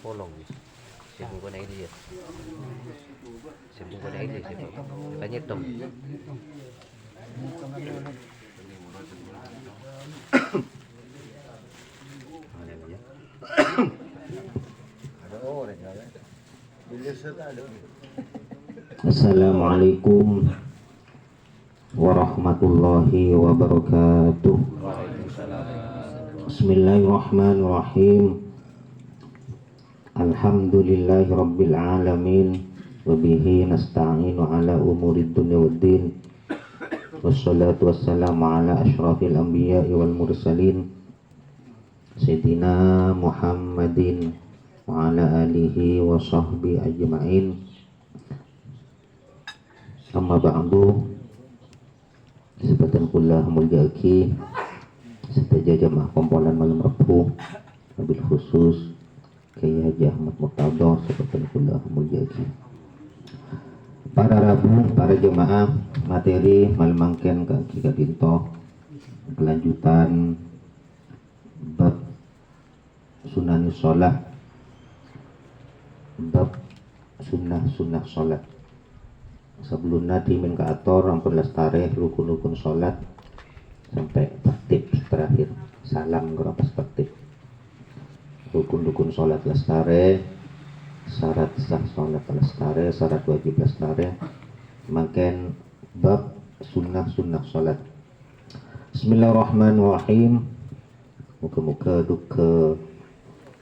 polong ni. Sibuk ko na ini ya. Sibuk ko na ini sibuk. Tanya dong. Assalamualaikum warahmatullahi wabarakatuh. Bismillahirrahmanirrahim. Alhamdulillahi rabbil alamin. Wabihi nasta'inu ala umurid dunya waddin. Wassalatu wassalamu ala ashrafil anbiya'i wal mursalin Sayyidina Muhammadin wa ala alihi wa sahbihi ajma'in. Amma ba'du. Kesempatan kuliah muljaki serta jamaah kumpulan malam Rabu, wabil khusus Kiai Haji Ahmad Muqtada kesempatan kuliah muljaki. Para Rabu, para jemaah materi malam mangken kaki kadinto kelanjutan bab sunani sholat, bab sunnah sholat. Sebelumnya dimin ke ator ampun lestari rukun-rukun sholat sampai tertib terakhir salam gerapas tertib rukun-rukun sholat lestari, syarat sah sholat lestari, syarat wajib lestari, makin bab sunnah sholat. Bismillahirrahmanirrahim. Muka-muka duka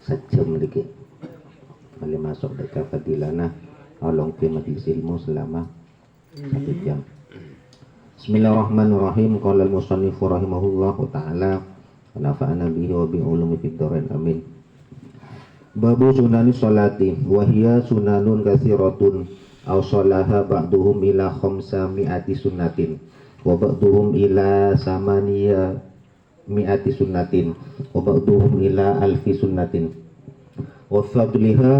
sejam dikit kali masuk dekat fadilana along ke majlis ilmu selama 1 jam. Bismillahirrahmanirrahim. Qala al-musannif rahimahullahu ta'ala wa nafa'ana bihi wa bi ulumi fid dharain amin. Babu sunani sholati wa hiya sunanun katsiratun aw sholaha ba'duhum ila 500 sunnatin wa ba'duhum ila 800 sunnatin wa ba'duhum ila 1000 sunnatin wa fadliha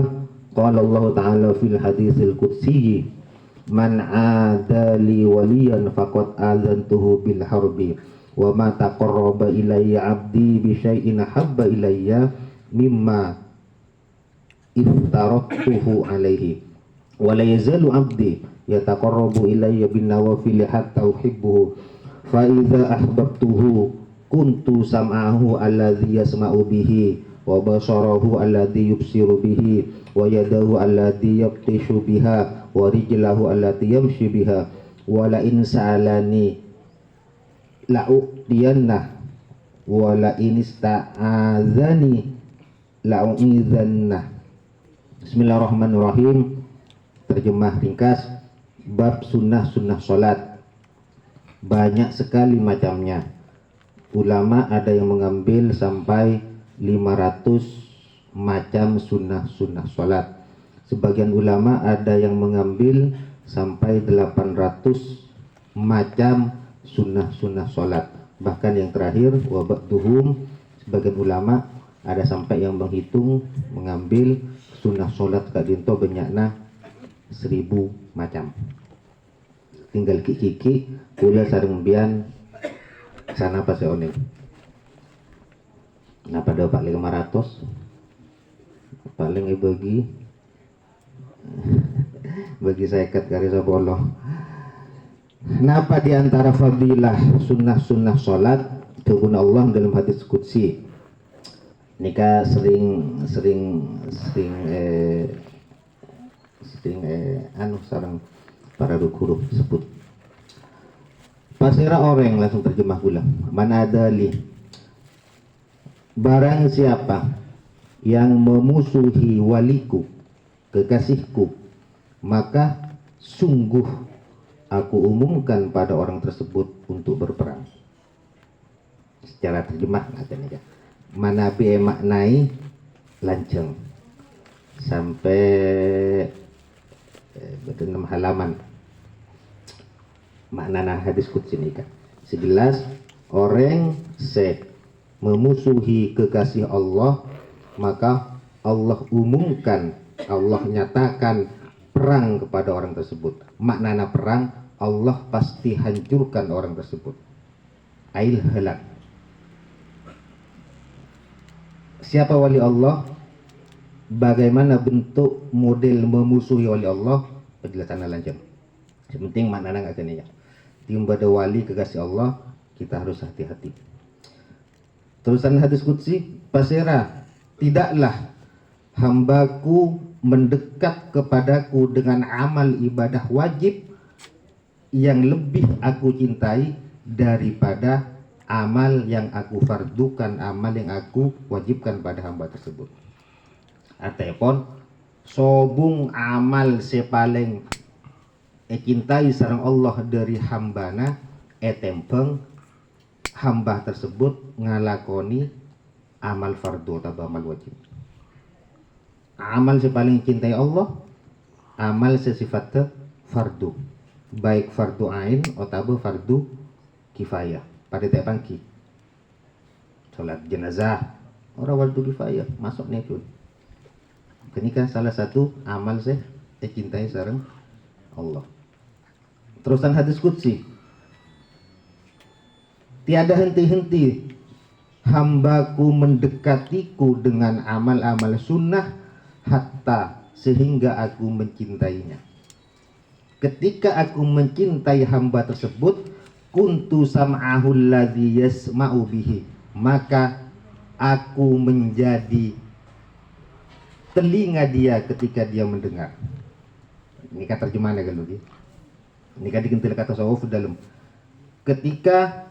qala Allah ta'ala fil haditsil qudsi man adali waliyan faqad azantuhu bil harbi wa ma taqarraba ilayya 'abdi bi syai'in habba ilayya mimma iftaratuhu alaihi wa la yazalu 'abdi yataqarrabu ilayya bin nawafil hatta uhibbuhu fa idza ahbabtuhu kuntu sam'ahu alladhi yasma'u bihi wa basarahu alladhi yubsiru bihi wa yadahu alladhi yabtishu biha wa rijlahu allati yamshi biha wa la in sa'alani la'udiyanna wa la in ista'azani la'u'idhanna. Bismillahirrahmanirrahim. Terjemah ringkas bab sunnah sholat. Banyak sekali macamnya. Ulama ada yang mengambil sampai 500 macam sunnah sholat. Sebagian ulama ada yang mengambil sampai 800 macam sunnah sholat. Bahkan yang terakhir wabaktuhum, sebagian ulama ada sampai yang menghitung mengambil sunnah sholat kadinto banyakna 1000 macam. Tinggal kiki kula sareng bian sana pas oning. Nah pada paling 500 paling bagi saya kat karisa boloh. Kenapa diantara fadilah sunnah sholat kepada Allah dalam hadis qudsi? Nika sering sarang para guru sebut. Pasira orang langsung terjemah pula. Mana ada li? Barang siapa yang memusuhi waliku, kekasihku, maka sungguh aku umumkan pada orang tersebut untuk berperang. Secara terjemah katanya, mana be maknai lanceng sampai 6 halaman makna hadis qudsi ini kan. Sejelas orang memusuhi kekasih Allah, maka Allah umumkan, Allah nyatakan perang kepada orang tersebut. Maknana perang, Allah pasti hancurkan orang tersebut. Ail halak. Siapa wali Allah? bagaimana bentuk model memusuhi oleh Allah, penjelasan lanjut. Yang penting maknanya nggak kena ya. Timbada wali kekasih Allah, kita harus hati-hati. Terusan hadis qudsi, pasera, tidaklah hambaku mendekat kepadaku dengan amal ibadah wajib yang lebih aku cintai daripada amal yang aku fardukan, amal yang aku wajibkan pada hamba tersebut. Ataupun sobung amal sepaling cintai sareng Allah dari hambana etempeng hamba tersebut ngalakoni amal fardu atau amal wajib. Amal sepaling cintai Allah, amal sesifat fardu, baik fardu ain atau fardu kifayah. Pada tiap pagi sholat jenazah orang fardu kifayah masuk nih pun. Kenika salah satu amal saya cintai sareng Allah. Terusan hadis qudsi, tiada henti-henti hambaku mendekatiku dengan amal-amal sunnah hatta sehingga aku mencintainya. Ketika aku mencintai hamba tersebut, kuntu sam'ahu alladhi yasma'u bihi, maka aku menjadi telinga dia ketika dia mendengar. Ini kata terjemahannya kalau dia. Ini kan dikentil kata tasawuf dalam. Ketika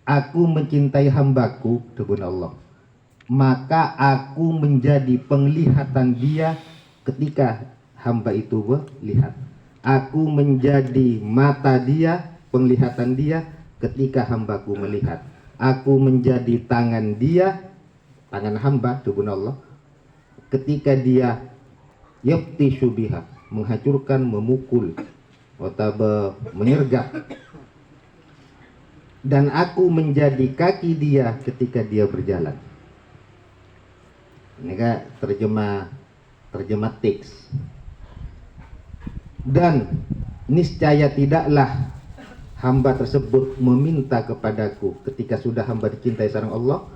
aku mencintai hambaku, debun Allah, maka aku menjadi penglihatan dia ketika hamba itu melihat. Aku menjadi mata dia, penglihatan dia ketika hambaku melihat. Aku menjadi tangan dia, tangan hamba, debun Allah, ketika dia yakti syubiha, menghancurkan, memukul atau menyergap. Dan aku menjadi kaki dia ketika dia berjalan. Ini kan terjemah teks. Dan niscaya tidaklah hamba tersebut meminta kepadaku ketika sudah hamba dicintai sareng Allah,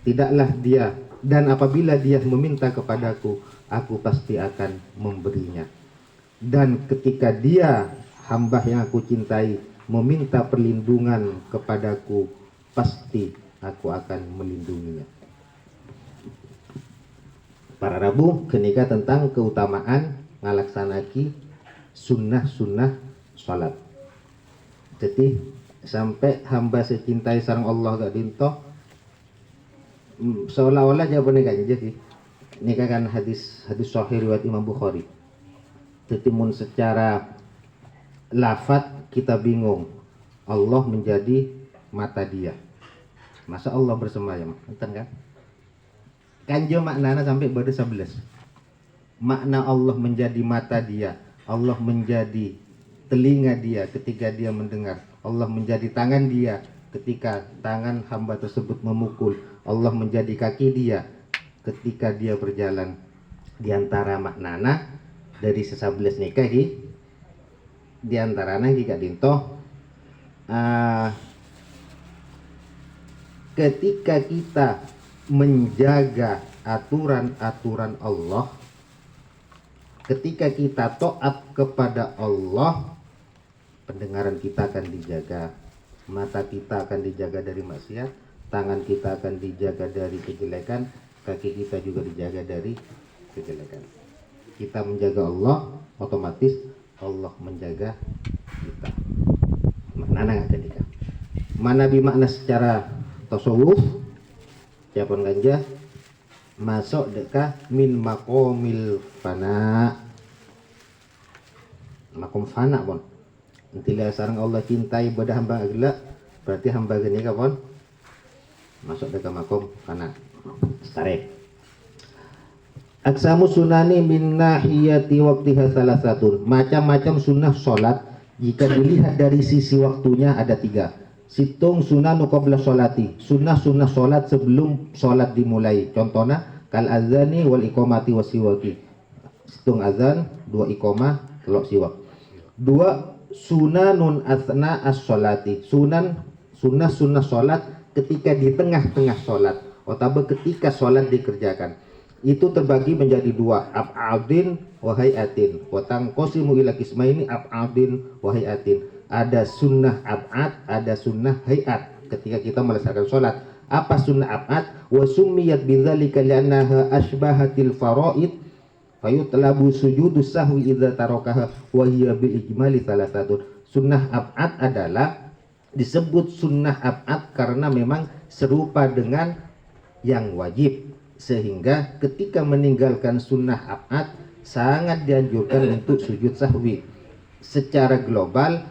tidaklah dia, dan apabila dia meminta kepadaku, aku pasti akan memberinya. Dan ketika dia, hamba yang aku cintai, meminta perlindungan kepadaku, pasti aku akan melindunginya. Para Rabu kenika tentang keutamaan ngalaksanaki sunnah-sunnah salat. Jadi sampai hamba secintai sareng Allah gak dintoh, seolah-olah jawabannya gak jadi. Ini kan hadis sahih riwayat Imam Bukhari. Tetimun secara lafaz kita bingung. Allah menjadi mata dia. Masa Allah bersemayam? Enten kan? Kanjo maknanya sampai pada 11. Makna Allah menjadi mata dia, Allah menjadi telinga dia ketika dia mendengar, Allah menjadi tangan dia ketika tangan hamba tersebut memukul, Allah menjadi kaki dia ketika dia berjalan. Di antara maknana dari 11 nikah di antaranya jika dintoh ketika kita menjaga aturan-aturan Allah, ketika kita taat kepada Allah, pendengaran kita akan dijaga, mata kita akan dijaga dari maksiat, tangan kita akan dijaga dari kejelekan, kaki kita juga dijaga dari kejelekan. Kita menjaga Allah, otomatis Allah menjaga kita. Maknanya nggak ketika mana bimakna secara tasawuf siapun ganja masuk dekat min makomil fana, makom fana pun nantilah sarang Allah cintai pada hamba agla, berarti hamba gini kapon masuk dekat makom fana starek. Aksamu sunani min nahiyati waktiha salah satu, macam-macam sunnah sholat jika dilihat dari sisi waktunya ada 3. Situng sunanu qabla sholati, sunnah-sunnah sholat sebelum sholat dimulai. Contohnya kal azani wal iqamati wasiwaki. Situng azan, 2 iqamah, telok siwak. 2 sunanun asna as-sholati, sunnah-sunnah sholat ketika di tengah-tengah sholat atau ketika sholat dikerjakan. itu terbagi menjadi dua, ab'adin wa hayatin. Wa tanqasimu ila qismaini ab'adin wa hayatin. Ada sunnah ab'ad, ada sunnah hayat ketika kita melaksanakan sholat. Apa sunnah ab'ad? Wa summiyat bidzalika li'annaha asbahatil faraid fayutlabu sujudus sahwi idza tarakaha wa hiya bil ijmali salasatun. Sunnah ab'ad adalah disebut sunnah ab'ad karena memang serupa dengan yang wajib, sehingga ketika meninggalkan sunnah ab'ad sangat dianjurkan untuk sujud sahwi. Secara global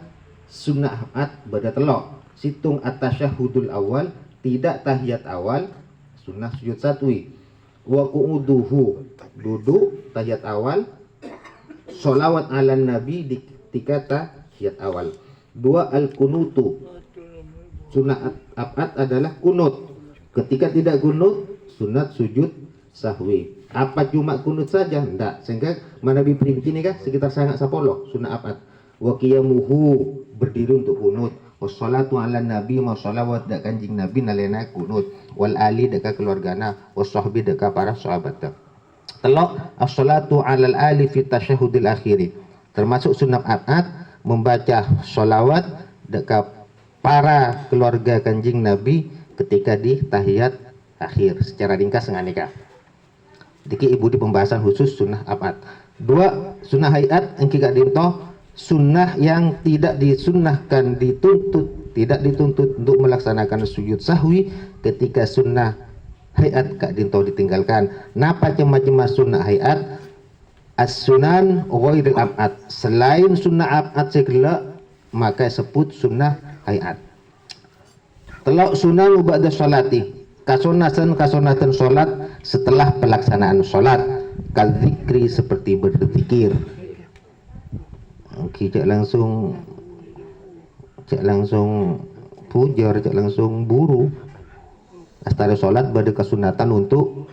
sunnah ab'ad beda telok. Situng at-tasyahudul awal, tidak tahiyat awal, sunnah sujud sahwi. Wa qu'uduhu, duduk tahiyat awal. Sholawat ala nabi di ketika tahiyat awal. Dua, al-kunutu, sunnah ab'ad adalah kunut. Ketika tidak kunut, sunat sujud sahwi. Apa cuma kunut saja? Enggak. Sehingga mana diperinci ni kah sekitar sangat 10 sunnah ab'ad. Wa qiyamuhu, berdiri untuk kunut. Wassalatu ala nabi, ma sholawat dak kanjing nabi nalena kunut. Wal ali dak keluargana, washabbi dak para sahabat. Telok as-salatu alal ali fi tasyahudil akhiri. Termasuk sunnah ab'ad membaca sholawat dak para keluarga kanjing nabi ketika di tahiyat akhir. Secara ringkas dengan nikah. Diki ibu di pembahasan khusus sunnah ab'ad. Dua, sunnah hayat engki gak dinto, sunnah yang tidak disunnahkan tidak dituntut untuk melaksanakan sujud sahwi ketika sunnah hayat gak dinto ditinggalkan. Napa macam sunnah hayat? As-sunan ghairil ab'ad. Selain sunnah ab'ad segala maka sebut sunnah hayat. Telok sunan ba'da sholati, kasunatan sholat setelah pelaksanaan sholat. Kal zikri, seperti berzikir. Oke, cak langsung pujar, cak langsung buru. Astara sholat pada kesunatan untuk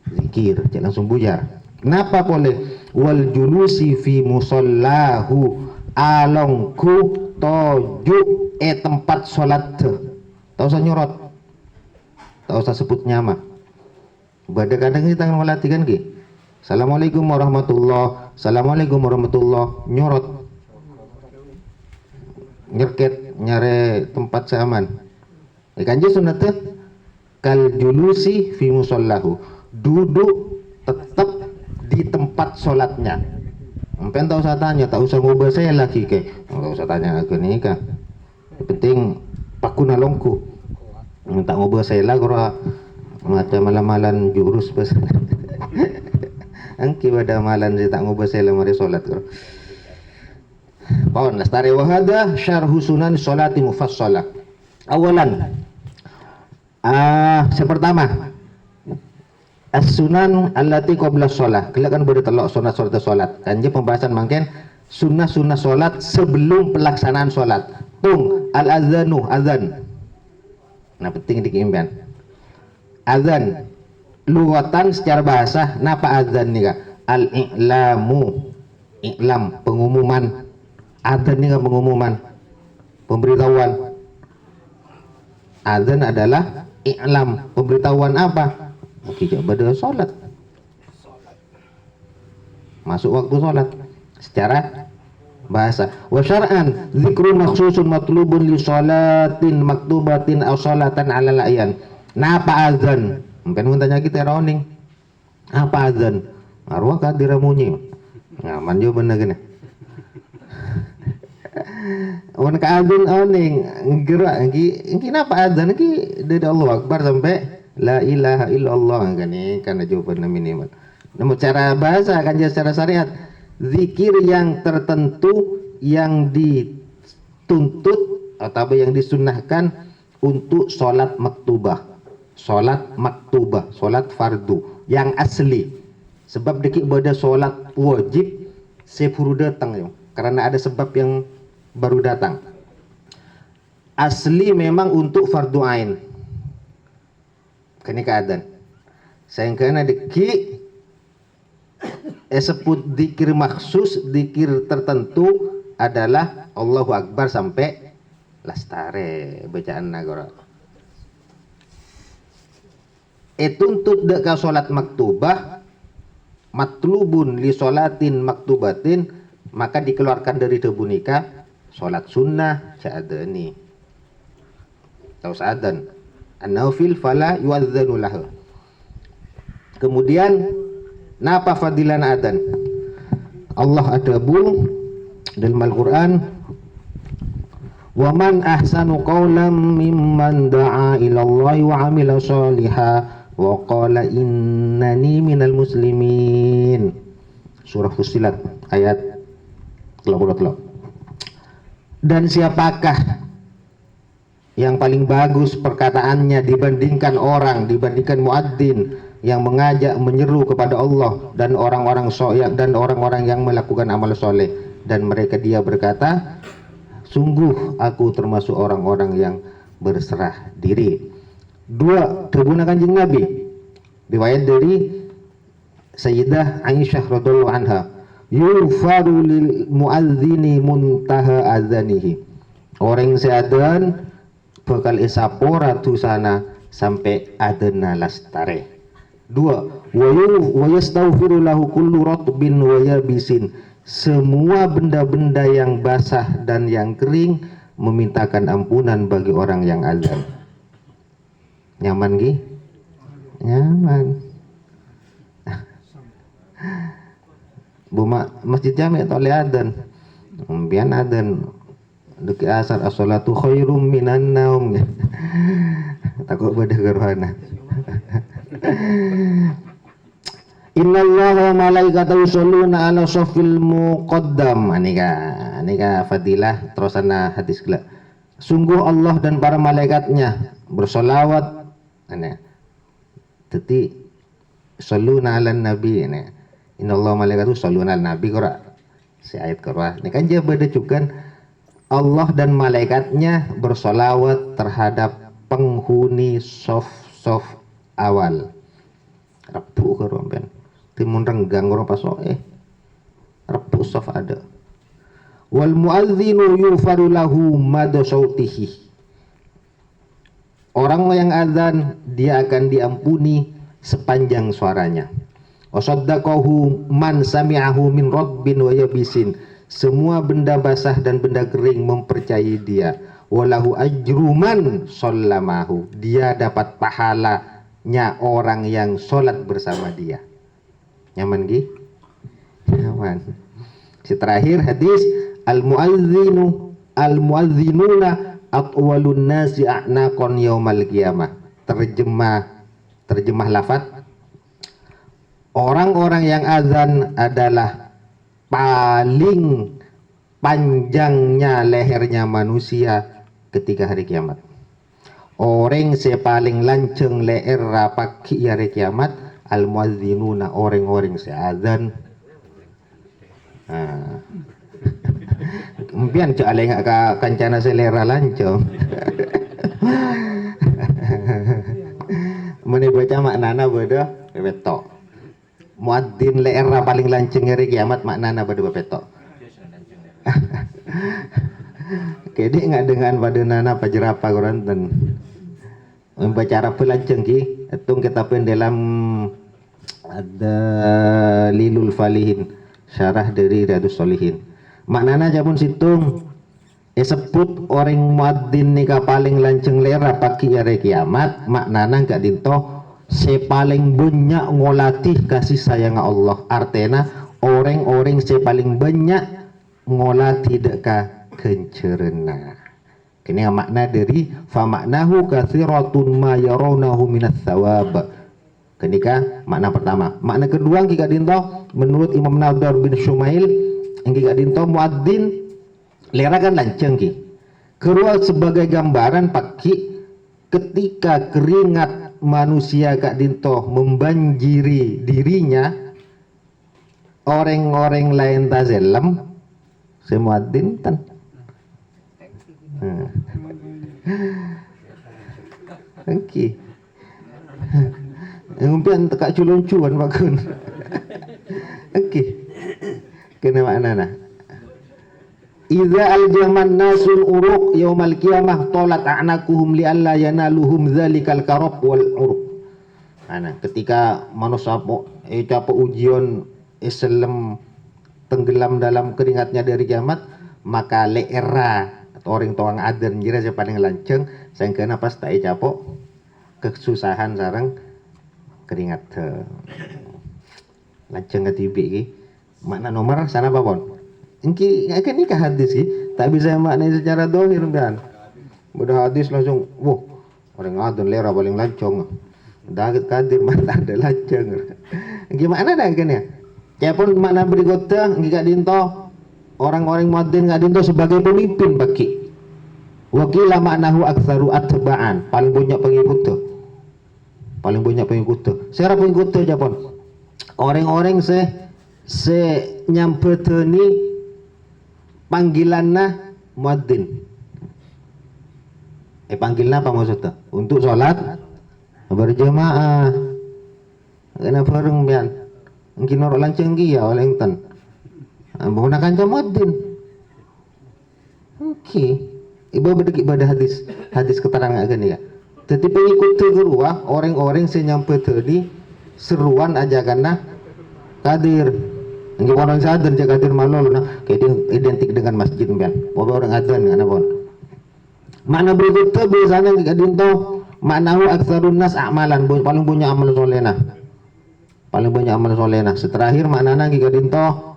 zikir, cak langsung bujar. Kenapa boleh? Wal julusi fi musallahu, alongku toju tempat sholat. Tak usah nyorot, tak usah sebut nyama. Pada kadang kita melatihkan ki. Assalamualaikum warahmatullah, assalamualaikum warahmatullah, nyorot, nyerket, nyare tempat seaman. Kanji sunatnya kal julusi fi musallahu, duduk tetap di tempat sholatnya. Empen tak usah tanya, tak usah ngubah saya lagi ke, tak usah tanya ke nikah. Yang penting pakuna longku minta ngobrol saya lah kora macam malam-malam jurus pas angki pada malam saya tak ngobrol saya mari solat kora pawan lastari wahada syarhu sunan sholati mufassalah. Awalan yang pertama as-sunan allati qabla sholah, kelak kan bertelok sunat-sunat sholat. Kanji pembahasan mungkin sunnah-sunnah sholat sebelum pelaksanaan sholat. Tung al-azanu, azan. Nah penting dikimbang. Azan lughatan secara bahasa napa azan nih kak? Al-i'lamu, i'lam, pengumuman. Azan nih kak, pengumuman, pemberitahuan. Azan adalah i'lam, pemberitahuan apa? Oke, coba dengan sholat. Masuk waktu sholat secara bahasa. Wa syar'an dzikru makhsusun matlubun li sholatin maktubatin aw sholatan 'alal ayan. Napa azan? Mungkin mun tanya kita roning. Apa azan? Arwah ka diramunyi. Ngaman jo bener gini. Wan ka azan oning gerak engki napa azan engki dari Allah Akbar sampai la ilaha illallah gini karena jawaban minimal. Namun cara bahasa kan secara syariat zikir yang tertentu yang dituntut atau yang disunnahkan untuk sholat maktubah, sholat fardu yang asli. Sebab dikit pada sholat wajib sepuru datang ya, karena ada sebab yang baru datang. Asli memang untuk fardu ain. Kini keadaan. Saya kena dikit sebut dikir maksus, dikir tertentu adalah Allahu Akbar sampai lastare bacaan nagara. Tuntut deka sholat maktubah matlubun li sholatin maktubatin, maka dikeluarkan dari debunika sholat sunnah seadani atau seadan an-nawfil fala yu'adzanu lahu. Kemudian napa fadilan adan? Allah adabu dalam Al-Quran, wa man ahsanu qawlan mimman da'a ilallahi wa amila sholiha wa qala innani minal muslimin. Surah Fussilat ayat 30. Dan siapakah yang paling bagus perkataannya dibandingkan muadzin yang mengajak menyeru kepada Allah dan orang-orang yang melakukan amal soleh, dan mereka dia berkata, sungguh aku termasuk orang-orang yang berserah diri. 2. Kebunan Kanjeng Nabi, riwayat dari Sayyidah Aisyah radhiyallahu anha, yufaru lil muadzini muntaha azanihi. Orang seadan bakal isapora tu sana sampai adana lastare. 2. Wa yastaghfiru lahu kullu ratbin wa yabisin. Semua benda-benda yang basah dan yang kering memintakan ampunan bagi orang yang azan. Nyaman gi? Nyaman. Buma masjid jami tole adan. Bian adan deki asar as-salatu khairum minan naum. Takut beda gerhana. Innallaha malaikatahu yusholluna ala shaffil muqaddam. Anika fadilah terusana hadis gila. Sungguh Allah dan para malaikatnya bersolawat teti salluna ala nabi. Innallaha malaikatahu yusholluna ala nabi qura. Si ayat qura. Ini kan dia berdecukan Allah dan malaikatnya bersolawat terhadap penghuni sof awal. Repu keromben timun renggang orang pasoe repu sof ada. Wal muadzinu yufaru lahu mada sautihi. Orang yang azan dia akan diampuni sepanjang suaranya. Wasaddaqahu man sami'ahu min rabbin wa yabisin. Semua benda basah dan benda kering mempercayai dia. Walahu ajruman sallamahu. Dia dapat pahalanya orang yang sholat bersama dia. Nyaman gi? Nyaman. Si terakhir hadis al-muadzinuna atwalun nasi a'naqon yaumal qiyamah. Terjemah lafaz, orang-orang yang azan adalah paling panjangnya lehernya manusia ketika hari kiamat. Orang paling lanceng leher rapaki hari kiamat al-muadzinuna, orang-orang azan. Mungkin cak alih ka kancana selera lancong. Mene baca maknana beda bebetok. Muadzin leer paling lanceng hari kiamat maknana beda bebetok. Kedi nggak dengan pada nana pajerapa koranten. Membaca Arab lanceng ki, etung kita pen dalam ada Lilul Falihin, syarah dari Riyadhus Shalihin. Maknana japun situng sebut orang muadzin nika paling lanceng lera pagi hari kiamat, maknana gak dinto se paling banyak ngolatih kasih sayang Allah. Artena orang-orang se paling banyak ngolatih deka kencerena. Ini makna dari fa maknahu katsiratun ma yarawnahu minats thawab. Kenika makna pertama. Makna kedua kita dinto menurut Imam Nadar bin Shumail engki dinto muadzin lera kan lanceng ki. Kedua sebagai gambaran paki ketika keringat manusia kak dinto membanjiri dirinya, orang-orang lain tazelem semuadzin tan. Engki. Ngumpian tekak culun-cuan bakun. Engki. Kena maknana. Idza aljaman nasul uruq yaumal qiyamah tolat a'naquhum li alla yanaluhum dzalikal karab wal uruq. Ketika manusia capo ujian Islam tenggelam dalam keringatnya dari kiamat, maka leera atau orang tuang adan jira saya paling lanceng saya kena pas tak capo kesusahan sarang keringat lanceng ketibi ki makna nomor sana apa pon engki akan nikah hadis ki tak bisa makna secara dohir dan mudah hadis langsung wah orang adan lera paling lancong dagat kadir mata ada lanceng gimana dah kan ya pun makna berikutnya enggak dinto orang-orang muadzin enggak dinto sebagai pemimpin bagi wakila maknahu aktsaru atba'an paling banyak pengikut saya pengikut Japon orang-orang se nyampeteni panggilanna muadzin panggilan apa maksudnya untuk sholat berjamaah kena bareng pian mungkin orang lanceng ya oleh enten menggunakan muadzin oke ibu berdeki pada hadis keterangan agak ya jadi pengikut kedua orang-orang senyampe seruan aja karena kadir ini orang sadar jaga kadir malol nah kayak identik dengan masjid kan orang adzan kan apa makna berikutnya biasanya jika dinto maknahu aktsarun nas a'malan paling banyak amal solena seterakhir maknana jika dinto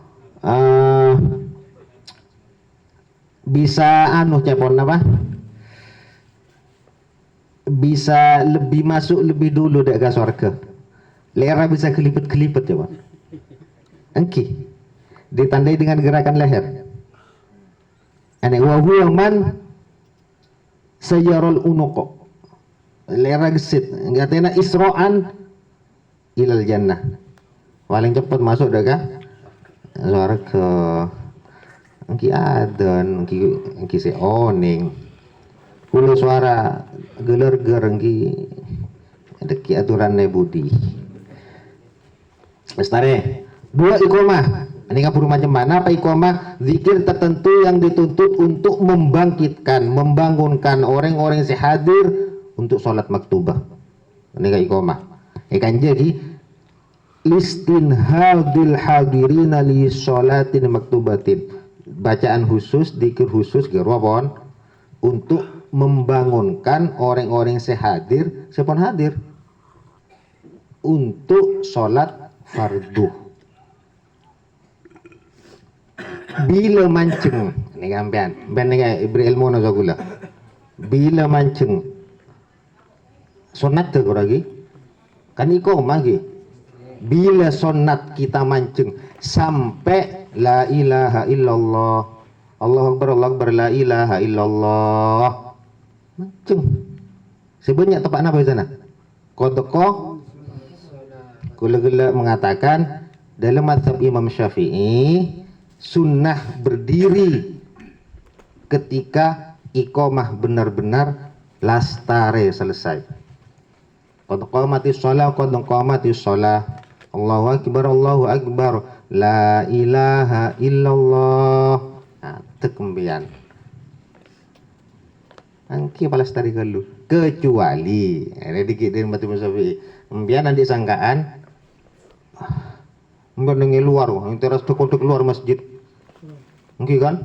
bisa cepon apa bisa lebih masuk lebih dulu dek ke surga lera bisa kelipet-kelipet coba engki ditandai dengan gerakan leher ane wa huwa man sayarul unuq lera gesit ngatena isro'an ilal jannah paling cepat masuk dek ka surga engki adan engki se oning kula suara geler-ger engki deki aturanne budi lestare dua iqomah ini kapur macam mana apa iqomah zikir tertentu yang dituntut untuk membangunkan orang-orang yang hadir untuk sholat maktubah ini ka iqomah ikan jadi listinhadil hadirina li sholatin maktubatin bacaan khusus zikir khusus gerwabon untuk membangunkan orang-orang yang hadir sepon hadir untuk sholat fardu bila mancing ini kampian ben ini ibri ilmu na gula bila mancing sunat tuh lagi kan iqomah lagi bila sunat kita mancing sampai la ilaha illallah Allahu akbar la ilaha illallah mancing sebenarnya tepat apa di sana kodoko gula-gula mengatakan dalam mazhab Imam Syafi'i sunnah berdiri ketika iqomah benar-benar lastare selesai qad qamatis shalah Allahu akbar la ilaha illallah tekembian angki palas tari galu kecuali ini dikit dari mati musafi embian nanti sangkaan mendengi luar yang teras tekuk luar masjid mungkin kan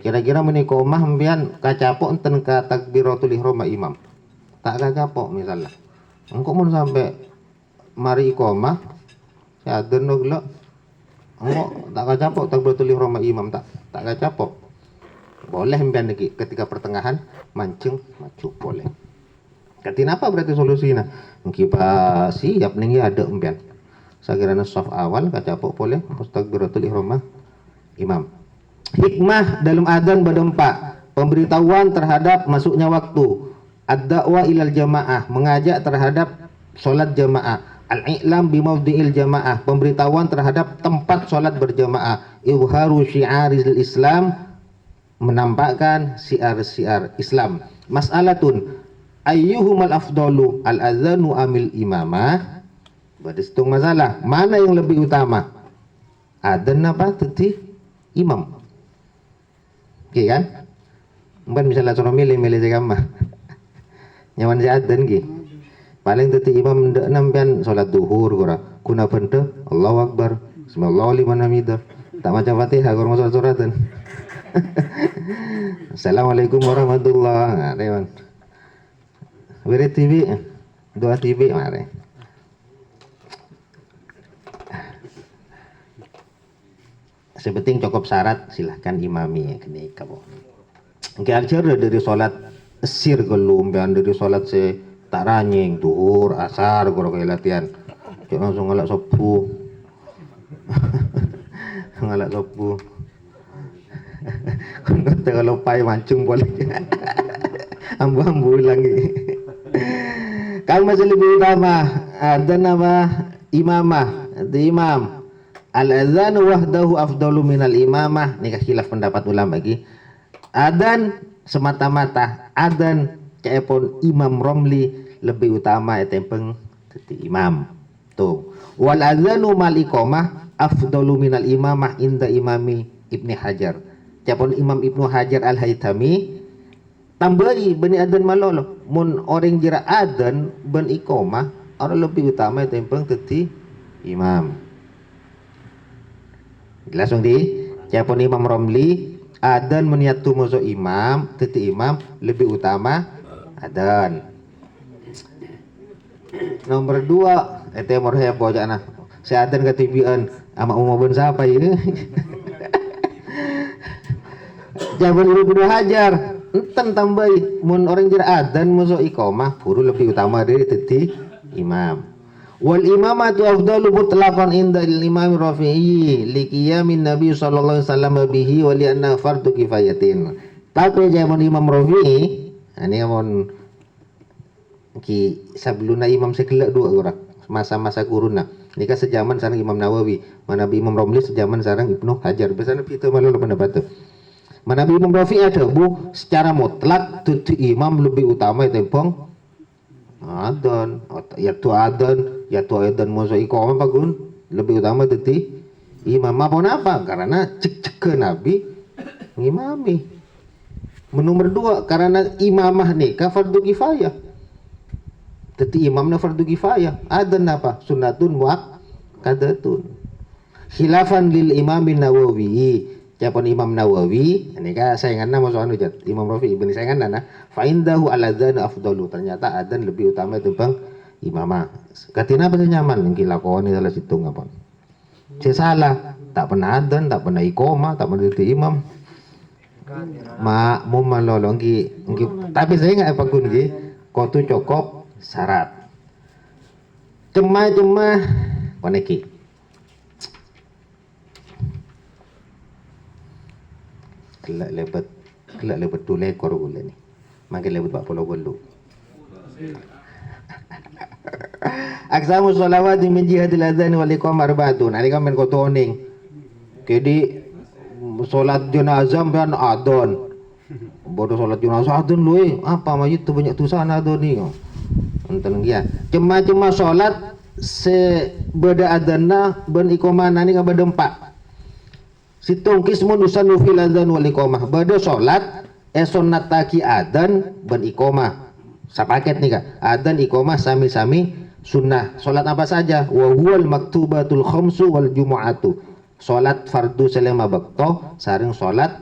kira-kira menikomah embian kacapok enten ka takbiratul ihram imam tak kacapok misalnya engkau mau sampai mari ikomah ya denog lo engkau tak kacapok takbiratul ihram imam tak kacapok boleh embian ketika pertengahan mancing maju boleh katin apa berarti solusinya mungkin pak siap nih ada embian sakirana saf awal kacapok boleh takbiratul ihram imam hikmah dalam adzan berdempak pemberitahuan terhadap masuknya waktu ad-da'wa ilal jamaah mengajak terhadap sholat jamaah al-i'lam bimaudhi'il jamaah pemberitahuan terhadap tempat sholat berjamaah izharu syi'aril islam menampakkan syiar-syiar Islam mas'alatun ayyuhumal afdalu al-adzanu amil imamah berhitung masalah mana yang lebih utama adzan apa tadi imam oke kan mungkin misalnya suruh milih sekamah nyawan si adzan ki paling tadi imam ndak nampian sholat duhur kura kuna benda Allahu Akbar Bismillah liman hamidah tak macam Fatihah kurang masuk suratan. Assalamualaikum warahmatullahi wabarakatuh. Beri TV doa TV mari. Sepenting cukup syarat silahkan imami ya kini kamu. Ajar dari sholat sir gelumbian dari sholat se tak ranying duhur asar kalau kayak latihan. Cuma langsung ngalak sopu. Ngalak sopu. Kalau pai mancung boleh. Ambu-ambu lagi. Kalau masih lebih utama ada nama imamah, ada imam. Al-adzan wahdahu afdalu minal imamah. Ini khilaf pendapat ulama lagi. Adzan semata-mata adzan kaepon Imam Romli lebih utama etempeng jadi imam. Tuh. Wal adzanu mal iqamah afdalu minal imamah inda imami Ibni Hajar. Kaepon Imam Ibnu Hajar Al-Haytami tambahi bani adzan malolo. Mun orang jira adzan ben iqamah orang lebih utama etempeng jadi imam. Langsung di siapun Imam Romli adzan meniatu masuk imam teti imam lebih utama adzan. Nomor 2 ete mor heboh jana saya adzan katibian ama umum ben siapa ini. Siapun Ibnu Hajar enten tambahi mun orang jira adzan masuk iqamah guru lebih utama dari teti imam. Wal imamatu afdalu mutlaqan inda al-imam Rafi'i li qiyamin Nabi sallallahu alaihi wasallam bihi wa li anna fardu kifayatin. Tapi zaman Imam Rafi'i ini mon ki sabluna imam sekelak dua orang masa-masa kuruna. Ini kan sejaman sareng Imam Nawawi, mana Imam Romli sejaman sareng Ibnu Hajar. Biasanya itu malu pendapat tu. Mana Imam Rafi'i ada bu secara mutlak tu imam lebih utama tempong adzan, ya tu adzan masuk iqamah pagun lebih utama teti imam. Apa karena cek Nabi ngimami. Nomor 2 karena imamah nih ka fardu kifayah. Teti imamna fardu kifayah. Adzan apa? Sunnatun muakkadatun. Khilafan lil Imam Nawawi. Siapun Imam Nawawi, ini kan sainganna masuk anu jat. Imam Rafi'i bin sainganna nah. Fa indahu al-adzan afdalu. Ternyata adzan lebih utama timbang imamah. Katina apa nyaman yang kilakoni salah situ ngapun. Saya salah, tak pernah adzan, tak pernah iqamah, tak pernah jadi imam. Makmum malolo ngi tapi saya enggak apa kun ngi. Kau tu cukup syarat. Cuma koneki. Kelak lebat 2 ekor gula ni. Makin lebat 40 gulu. Aksamu sholawati min jihadil adzan wal iqamah arba'atun. Ani kan men kotoning. Jadi salat jenazah ben adzan. Bodoh salat jenazah adzan lu apa mayit tu banyak tusan adzan ni. Enten dia. Cuma salat se beda adzanna ben iqamah nani ka beda 4. Situng kismun usanu fil adzan wal iqamah. Bada salat sunnat taki adzan ben iqamah. Sapaket nih kak. Adzan iqamah sami-sami sunnah. Salat apa saja? Wa huwal maktubatul khamsu wal jumu'atu. Salat fardu selama bakto saring salat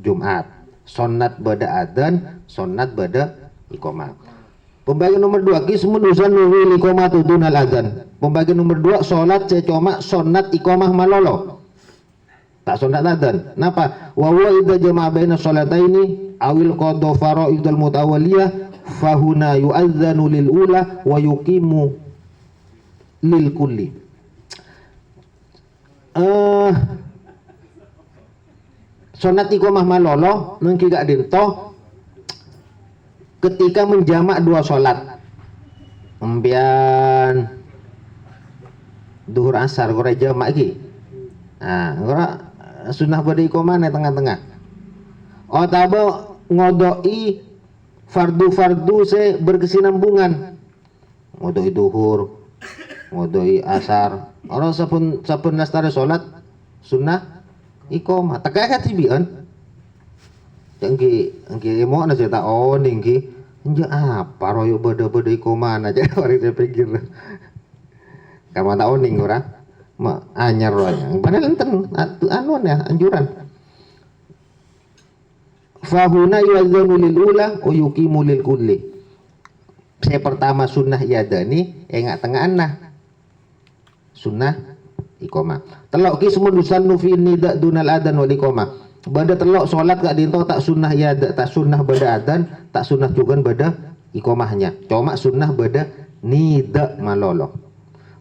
Jumat. Sunnat bada adzan, sunnat bada iqamah. Pembagian nomor 2 kismun usanu fil iqamatu dunal adzan. Pembagian nomor 2 salat secoma sunnat iqamah malolo. Tak sunat adzan. Napa? Wa huwa idza jama'a baina sholataini awil qada faraidul mutawalliyah fahuna yu'adzanu lil ula wa yuqimu lil kulli. Sunat iqamah malolo nengki gak dinto ketika menjamak 2 salat. Embian duhur asar gore jamak iki. Nah, ora sunnah pada iqamah di tengah-tengah. Otabo ngodoi fardu-fardu se berkesinambungan. Ngodoi duhur, ngodoi asar. Orang sapun nastare salat sunnah iqamah. Takaya katibian. Engki emo na cerita ningki. Enja apa royo beda-beda iqamah aja orang saya pikir. Kamu tak oning ora? Anyar roya. Padahal enten anu ya anjuran. Fahuna yu'adzanu lil ula wa yuqimu lil kulli. Saya pertama sunnah iadani enggak tengah anah. Sunnah iqamah. Telok ki semun dusannu fi nida dunal adan wal iqamah. Bada telok salat gak dinto tak sunnah iada, tak sunnah bada adan, tak sunnah juga bada iqamahnya. Cuma sunnah bada nida malolo.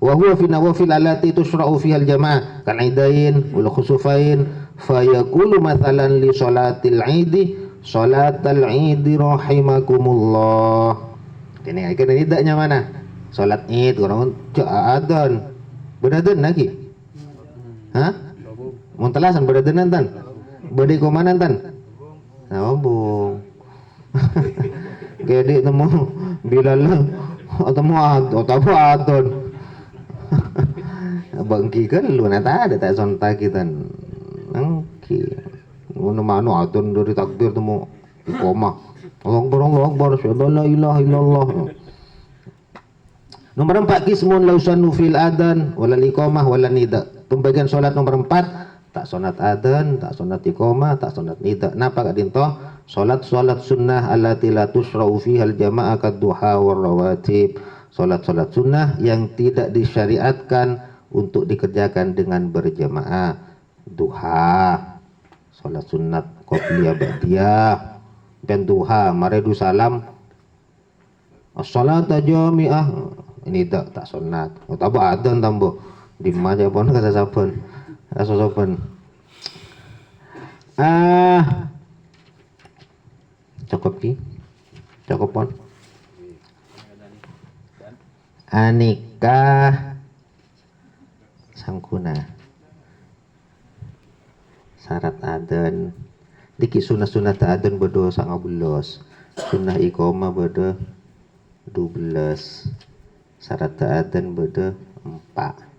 Wa huwa fi nawafil allati tusra'u fiha al jamaah kan idain wal khusufain fa yaqulu mathalan li salatil idi salatal idi rahimakumullah. Ini kan nidanya mana? Salat id orang adzan. Beradan lagi. Hah? Muntalasan beradanan tan. Bade komanan tan. Nabung. Gede temu bilal atau adon. Bangki kan lu nata ada tak sontak kita. Nangki. Mana mana adon dari takbir temu koma. Allahu akbar, la ilaha illallah. Nomor 4 kismun lausannu fil adan wala iqamah wala nida. Pembagian salat nomor 4 tak sunat adan, tak sunat iqamah, tak sunat nida. Napa gak dinto? Salat sunnah allati la tusra'u fiha al jamaah kad duha war rawatib. Salat sunnah yang tidak disyariatkan untuk dikerjakan dengan berjamaah. Duha, salat sunat qobliyah ba'diyah, dan duha maredu salam as-salat jami'ah. Ini tak sunat. Utama adan tambo di mana pun kata saben rasa sopan. Cukup ki cukup pon anika sangkuna syarat adan diki sunah adan bedo 19 sunah iqamah bedo 12 syarat adan bedo 4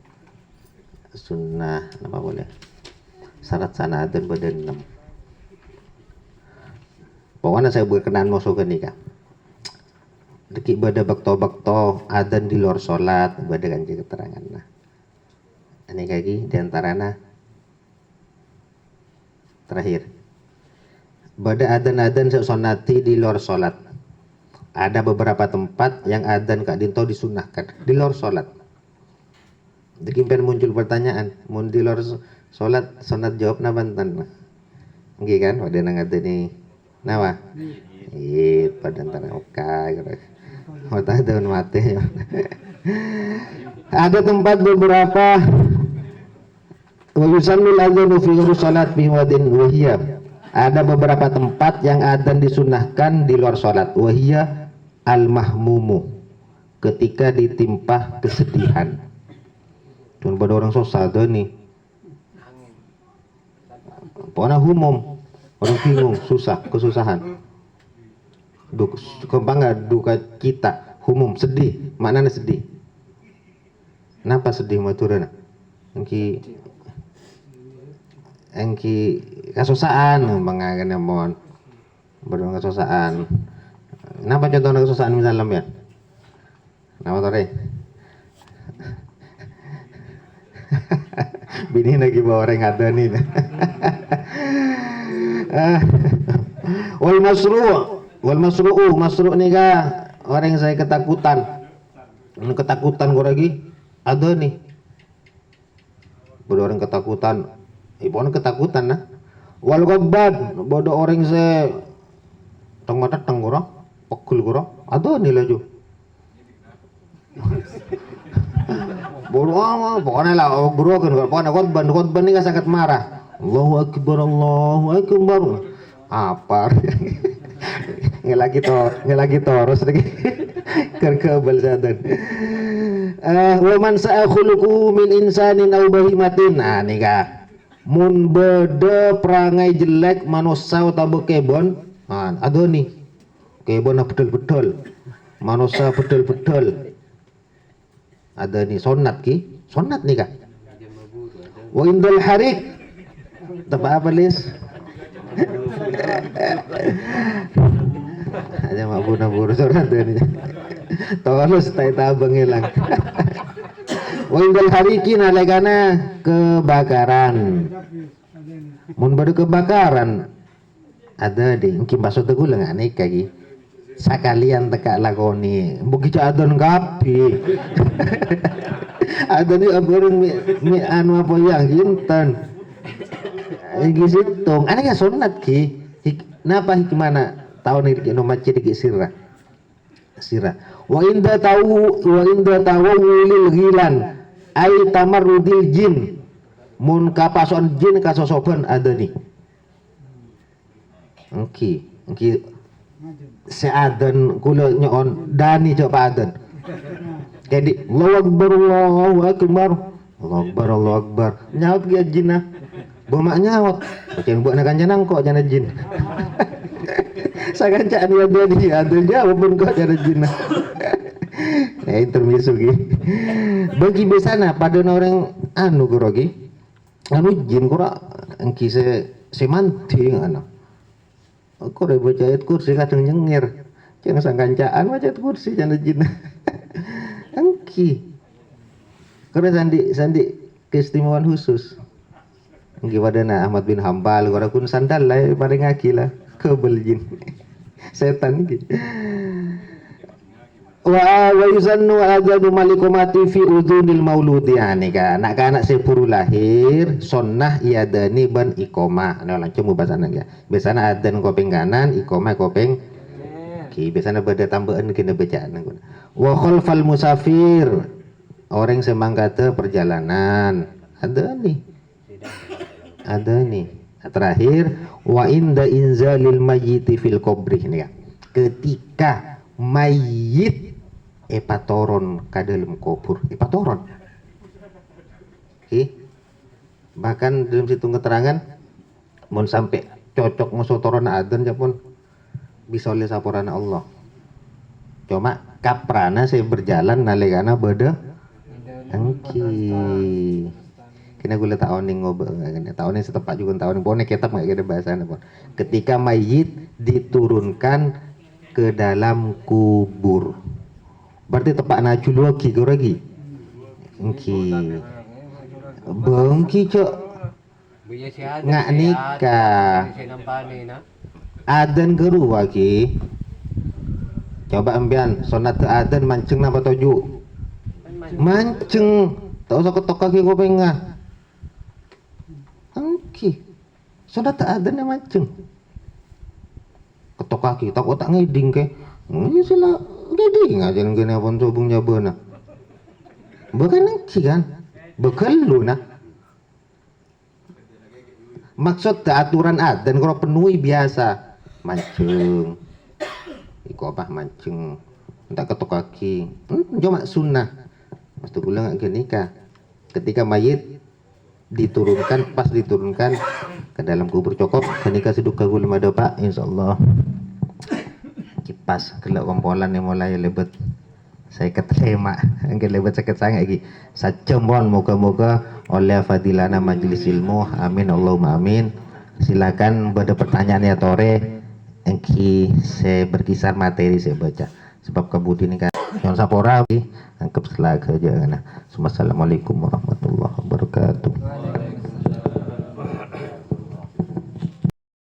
sunnah apa boleh syarat sana adan bedo 6. Pokoknya saya berkenan masuk ke nikah deki bada bakto adan di luar sholat bada ganti keterangan nah ini lagi diantaranya terakhir bada adan sonati di luar sholat. Ada beberapa tempat yang adan kak dinto disunahkan di luar sholat. Dikimpen muncul pertanyaan mun di luar sholat sunat jawab na bantan nggih kan pada nang ada nih nawa iya pada antara oka mata daun mate. Ada tempat beberapa wa yusallul adzanu fi shalat fi wadin wahiyya. Ada beberapa tempat yang adzan disunahkan di luar sholat. Wahiyya al-mahmumu, ketika ditimpa kesedihan. Cuma pada orang susah ada nih. Pokoknya umum, orang bingung, susah, kesusahan. Kembangga duka kita, umum, sedih. Maknanya sedih. Kenapa sedih maturana? Engki kesusahan, mengagan mohon. Berdua kesusahan. Kenapa contohnya kesusahan misalnya ya? Nama tore? Bini lagi bawa orang ada nih. Wal masru' nih kah orang yang saya ketakutan. Ketakutan gue lagi ada nih. Berdua orang ketakutan. Ibu orang ketakutan nah. Wal ghabbad bodoh orang saya tong mata tenggorok pekul gorok ada nih laju. Bodoh ama pokoknya lah guru kan pokoknya khotbah ini kan sangat marah. Allahu akbar apa ngelagi terus lagi kerkebal sadan. Wa man sa'a khuluquhu min insanin aw bahimatin. Nah nikah mun beda perangai jelek manusia atau kebon ada nih kebon betul-betul manusia betul-betul ada nih sonat nih kak wa indal harik tepat apa lis aja mak buru sonat nih terus tai tabang hilang Wa indal hariki nalegana kebakaran. Mun baru kebakaran ada di mungkin basut teguh lengan kaki sakalian teka lakoni begitu adon kapi adon ni aborong mi anu apa yang jinten iki situng ana ya sunat ki napa hikmana tahun ini no macet ki sirah wa inda tawulil ghilan ay tamarrudil jin mun kapason jin kasosoban ada nih Engki seadan kula nyoon dani coba adan jadi Allahu akbar nyaut ge jinah bomak nyaut bocen buat nak kanjanang kok jana jin sagancaan ya dani adan jawab pun kok jana jinah intermisu ge bagi besana pada orang anu kurogi anu jin kura engki se manting anu aku udah baca ayat kursi kadang nyengir jangan sangkancaan baca ayat kursi jangan jin engki karena sandi keistimewaan khusus engki wadana Ahmad bin Hambal kura kun sandal lah paling ngaki lah kebel jin setan gitu wa yuzannu ajadu malikumati fi udunil mauludi anika nak anak sepuru lahir sunnah iadani ban iqomah nah langsung bahasana ya biasana adan kopeng kanan iqomah kopeng ki biasana beda tambahan kena bacaan wa khalfal musafir orang semangkata perjalanan ada nih terakhir wa inda inzalil mayyiti fil qabri nih ya ketika mayit epatoron ka dalam kubur epatoron bahkan dalam situ keterangan mun sampai cocok musotoron adan pun bisa oleh saporana Allah cuma kaprana saya berjalan nalikana beda engki kena gula taoning ngobrol taoning setepak juga taoning bonek kitab nggak ada bahasanya pun ketika mayit diturunkan ke dalam kubur berarti tepak najul lagi goragi engki bengki cok ngak nikah adan geru lagi coba ambian sonat adan mancing napa toju mancing tak usah ketok kaki kau pengah engki sonat adan yang mancing ketok kaki tak otak ngiding ke ini sila ngiding aja ngene pun sobung nyabana bukan engki kan bekelu nah maksud aturan adan kalau penuhi biasa mancing ikobah mancing tak ketok kaki cuma sunnah mesti ulang ke nikah ketika mayit diturunkan pas diturunkan ke dalam kubur cokop kenika seduka gula mada pak insyaallah kipas kelak kompolan yang mulai lebet saya keterima angkat lebet sakit sangat lagi sajembon moga-moga oleh fadilana majelis ilmu amin Allahumma amin silakan pada pertanyaan ya tore engki saya berkisar materi saya baca sebab kebudi ini kan yang sapora anggap selaga aja. Assalamualaikum warahmatullahi wabarakatuh.